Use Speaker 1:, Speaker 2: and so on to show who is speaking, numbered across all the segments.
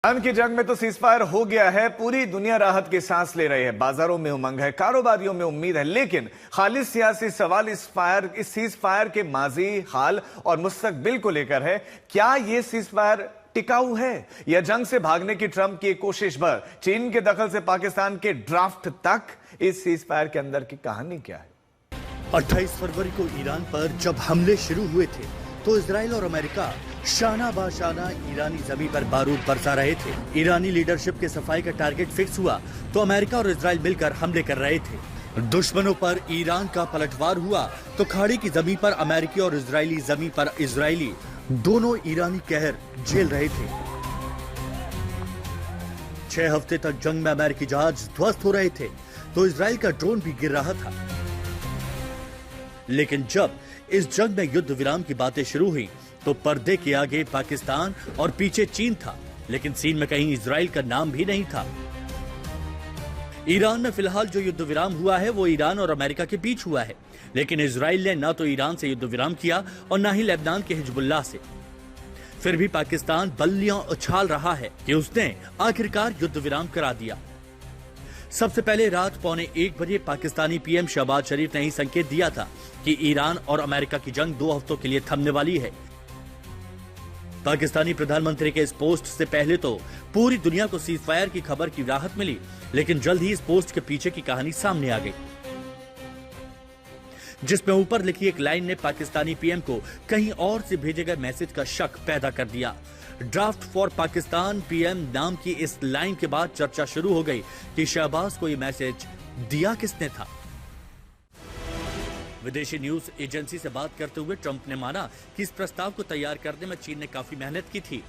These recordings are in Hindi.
Speaker 1: ईरान की जंग में तो सीजफायर हो गया है। पूरी दुनिया राहत की सांस ले रही है। बाजारों में उमंग है, कारोबारियों में उम्मीद है, लेकिन खालिस सियासी सवाल इस सीजफायर के माजी, हाल और मुस्तकबिल को लेकर है। क्या यह सीजफायर टिकाऊ है या जंग से भागने की ट्रंप की एक कोशिश भर? चीन के दखल से पाकिस्तान के ड्राफ्ट तक इस सीजफायर के अंदर की कहानी क्या है?
Speaker 2: 28 फरवरी को ईरान पर जब हमले शुरू हुए थे तो इजराइल और अमेरिका शाना बाशाना ईरानी जमीन पर बारूद बरसा रहे थे। ईरानी लीडरशिप के सफाई का टारगेट फिक्स हुआ तो अमेरिका और इजराइल मिलकर हमले कर रहे थे। दुश्मनों पर ईरान का पलटवार हुआ तो खाड़ी की जमीन पर अमेरिकी और इजरायली जमीन पर इजरायली दोनों ईरानी कहर झेल रहे थे। 6 हफ्ते तक जंग में अमेरिकी जहाज ध्वस्त हो रहे थे तो इजराइल का ड्रोन भी गिर रहा था। लेकिन जब इस जंग में युद्ध विराम की बातें शुरू हुई तो पर्दे के आगे पाकिस्तान और पीछे चीन था, लेकिन सीन में कहीं इजराइल का नाम भी नहीं था। ईरान में फिलहाल जो युद्ध विराम हुआ है वो ईरान और अमेरिका के बीच हुआ है, लेकिन इजराइल ने ना तो ईरान से युद्ध विराम किया और ना ही लेबनान के हिजबुल्लाह से। फिर भी पाकिस्तान बल्लियां उछाल रहा है कि उसने आखिरकार युद्ध विराम करा दिया। सबसे पहले रात 1:15 बजे पाकिस्तानी पीएम शहबाज शरीफ ने ही संकेत दिया था कि ईरान और अमेरिका की जंग 2 हफ्तों के लिए थमने वाली है। पाकिस्तानी प्रधानमंत्री के इस पोस्ट से पहले तो पूरी दुनिया को सीजफायर की खबर की राहत मिली, लेकिन जल्द ही इस पोस्ट के पीछे की कहानी सामने आ गई, जिसमें ऊपर लिखी एक लाइन ने पाकिस्तानी पीएम को कहीं और से भेजे गए मैसेज का शक पैदा कर दिया। ड्राफ्ट फॉर पाकिस्तान पीएम नाम की इस लाइन के बाद चर्चा शुरू हो गई कि शहबाज को यह मैसेज दिया किसने था। विदेशी न्यूज एजेंसी से बात करते हुए ट्रंप ने माना कि इस प्रस्ताव को तैयार करने में चीन ने काफी मेहनत की थी।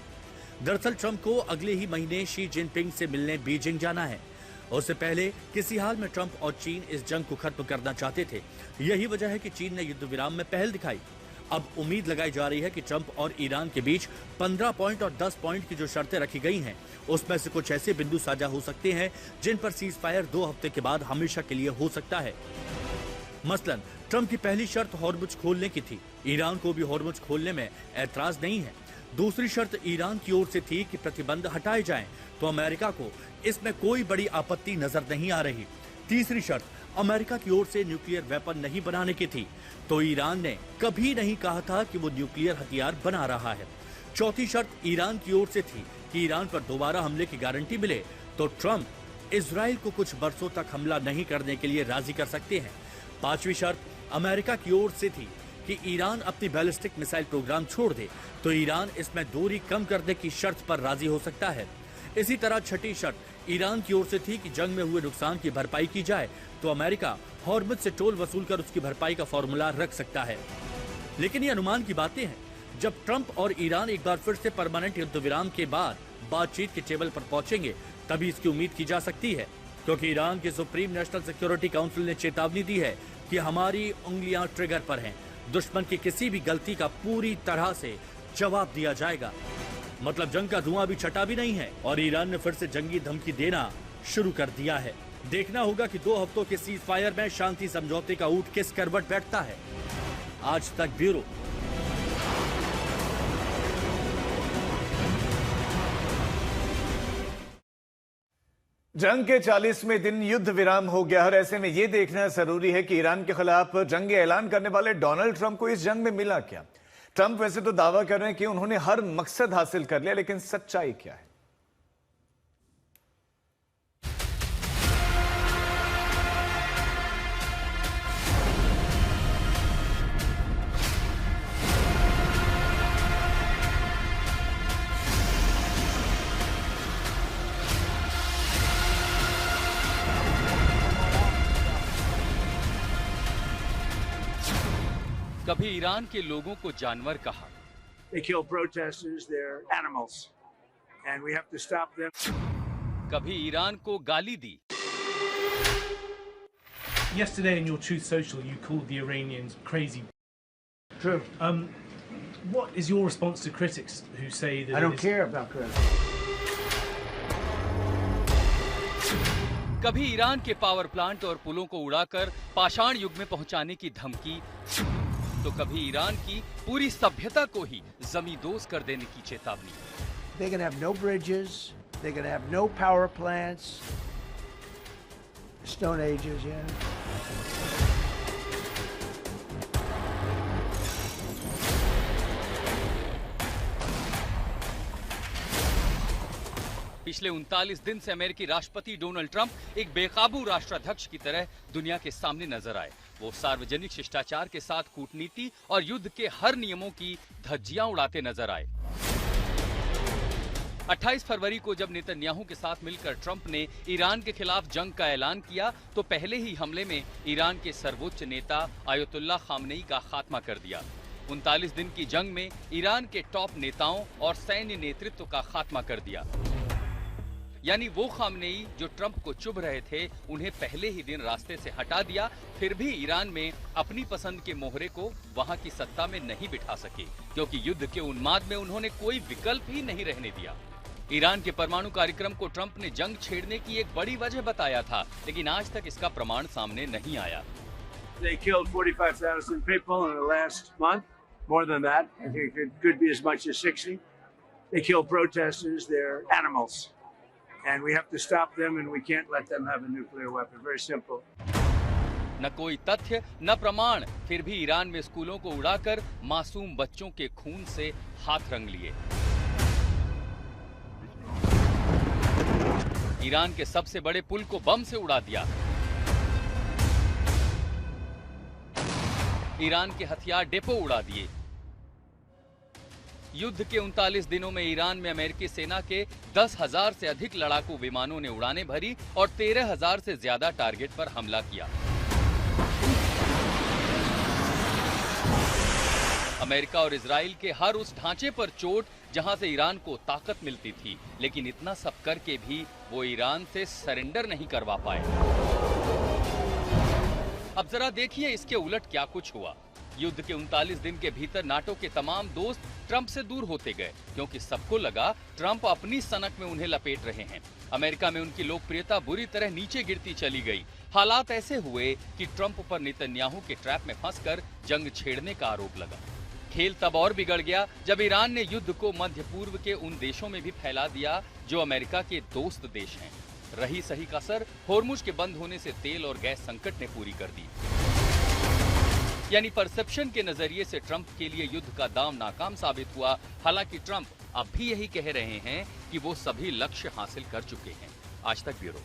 Speaker 2: दरअसल ट्रंप को अगले ही महीने शी जिनपिंग से मिलने बीजिंग जाना है। उससे पहले किसी हाल में ट्रंप और चीन इस जंग को खत्म करना चाहते थे। यही वजह है कि चीन ने युद्ध विराम में पहल दिखाई। अब उम्मीद लगाई जा रही है कि ट्रंप और ईरान के बीच 15 पॉइंट और 10 पॉइंट की जो शर्तें रखी गई हैं, उसमें से कुछ ऐसे बिंदु साझा हो सकते हैं जिन पर सीजफायर 2 हफ्ते के बाद हमेशा के लिए हो सकता है। मसलन ट्रंप की पहली शर्त हॉर्मुज खोलने की थी। ईरान को भी हॉर्मुज खोलने में ऐतराज नहीं है। दूसरी शर्त ईरान की ओर से थी कि प्रतिबंध हटाए जाएं, तो अमेरिका को इसमें कोई बड़ी आपत्ति नजर नहीं आ रही। तीसरी शर्त अमेरिका की ओर से न्यूक्लियर वेपन नहीं बनाने की थी, तो ईरान ने कभी नहीं कहा था कि वो न्यूक्लियर हथियार बना रहा है। चौथी शर्त ईरान की ओर से थी कि ईरान पर दोबारा हमले की गारंटी मिले तो ट्रंप इजराइल को कुछ बरसों तक हमला नहीं करने के लिए राजी कर सकते हैं। पांचवी शर्त अमेरिका की ओर से थी कि ईरान अपनी बैलिस्टिक मिसाइल प्रोग्राम छोड़ दे तो ईरान इसमें दूरी कम करने की शर्त पर राजी हो सकता है। इसी तरह छठी शर्त ईरान की ओर से थी कि जंग में हुए नुकसान की भरपाई की जाए, तो अमेरिका हॉर्मुज से टोल वसूल कर उसकी भरपाई का फॉर्मूला रख सकता है। लेकिन ये अनुमान की बातें हैं। जब ट्रंप और ईरान एक बार फिर से परमानेंट युद्ध विराम के बाद बातचीत के टेबल पर पहुंचेंगे, तभी इसकी उम्मीद की जा सकती है, क्योंकि ईरान के सुप्रीम नेशनल सिक्योरिटी काउंसिल ने चेतावनी दी है कि हमारी उंगलियां ट्रिगर पर हैं। दुश्मन की किसी भी गलती का पूरी तरह से जवाब दिया जाएगा। मतलब जंग का धुआं भी छटा भी नहीं है और ईरान ने फिर से जंगी धमकी देना शुरू कर दिया है। देखना होगा कि 2 हफ्तों के सीज फायर में शांति समझौते का ऊंट किस करवट बैठता है। आज तक ब्यूरो।
Speaker 1: जंग के 40वें दिन युद्ध विराम हो गया और ऐसे में यह देखना जरूरी है कि ईरान के खिलाफ जंग ऐलान करने वाले डोनाल्ड ट्रंप को इस जंग में मिला क्या। ट्रंप वैसे तो दावा कर रहे हैं कि उन्होंने हर मकसद हासिल कर लिया, लेकिन सच्चाई क्या है?
Speaker 3: कभी ईरान के लोगों को जानवर कहा,
Speaker 4: They kill protesters, they're animals, and we have to stop them.
Speaker 3: कभी ईरान को गाली दी।
Speaker 5: Yesterday in your Truth Social, you called the Iranians crazy.
Speaker 4: True.
Speaker 5: What is your response to critics who say that
Speaker 4: I don't care about critics.
Speaker 3: कभी ईरान के पावर प्लांट और पुलों को उड़ाकर पाषाण युग में पहुंचाने की धमकी, तो कभी ईरान की पूरी सभ्यता को ही जमींदोज कर देने की चेतावनी।
Speaker 4: They can have no bridges, They're going to have no power plants. Stone Ages, yeah.
Speaker 3: पिछले 39 दिन से अमेरिकी राष्ट्रपति डोनाल्ड ट्रंप एक बेकाबू राष्ट्राध्यक्ष की तरह दुनिया के सामने नजर आए। वो सार्वजनिक शिष्टाचार के साथ कूटनीति और युद्ध के हर नियमों की धज्जियां उड़ाते नजर आए। 28 फरवरी को जब नेतन्याहू के साथ मिलकर ट्रंप ने ईरान के खिलाफ जंग का ऐलान किया तो पहले ही हमले में ईरान के सर्वोच्च नेता आयतुल्लाह खामनेई का खात्मा कर दिया। 39 दिन की जंग में ईरान के टॉप नेताओं और सैन्य नेतृत्व का खात्मा कर दिया। यानी वो खामनेई जो ट्रंप को चुभ रहे थे उन्हें पहले ही दिन रास्ते से हटा दिया, फिर भी ईरान में अपनी पसंद के मोहरे को वहां की सत्ता में नहीं बिठा सके, क्योंकि युद्ध के उन्माद में उन्होंने कोई विकल्प ही नहीं रहने दिया। ईरान के परमाणु कार्यक्रम को ट्रंप ने जंग छेड़ने की एक बड़ी वजह बताया था, लेकिन आज तक इसका प्रमाण सामने नहीं आया।
Speaker 4: They killed 45,000 people in the last month. More than that. I think it could be as much as 60. They kill protesters. They're animals. And we have to stop them, and we can't let them have a nuclear weapon. Very simple.
Speaker 3: न कोई तथ्य न प्रमाण, फिर भी ईरान में स्कूलों को उड़ाकर मासूम बच्चों के खून से हाथ रंग लिए। ईरान के सबसे बड़े पुल को बम से उड़ा दिया। ईरान के हथियार डिपो उड़ा दिए। युद्ध के 39 दिनों में ईरान में अमेरिकी सेना के 10,000 से अधिक लड़ाकू विमानों ने उड़ानें भरी और 13,000 से ज्यादा टारगेट पर हमला किया। अमेरिका और इजराइल के हर उस ढांचे पर चोट जहां से ईरान को ताकत मिलती थी, लेकिन इतना सब करके भी वो ईरान से सरेंडर नहीं करवा पाए। अब जरा देखिए इसके उलट क्या कुछ हुआ। युद्ध के 39 दिन के भीतर नाटो के तमाम दोस्त ट्रंप से दूर होते गए, क्योंकि सबको लगा ट्रंप अपनी सनक में उन्हें लपेट रहे हैं। अमेरिका में उनकी लोकप्रियता बुरी तरह नीचे गिरती चली गई। हालात ऐसे हुए कि ट्रंप पर नेतन्याहू के ट्रैप में फंसकर जंग छेड़ने का आरोप लगा। खेल तब और बिगड़ गया जब ईरान ने युद्ध को मध्य पूर्व के उन देशों में भी फैला दिया जो अमेरिका के दोस्त देश हैं। रही सही कसर होर्मुज के बंद होने से तेल और गैस संकट ने पूरी कर दी। यानी परसेप्शन के नजरिए से ट्रंप के लिए युद्ध का दांव नाकाम साबित हुआ। हालांकि ट्रंप अब भी यही कह रहे हैं कि वो सभी लक्ष्य हासिल कर चुके हैं। आज तक ब्यूरो।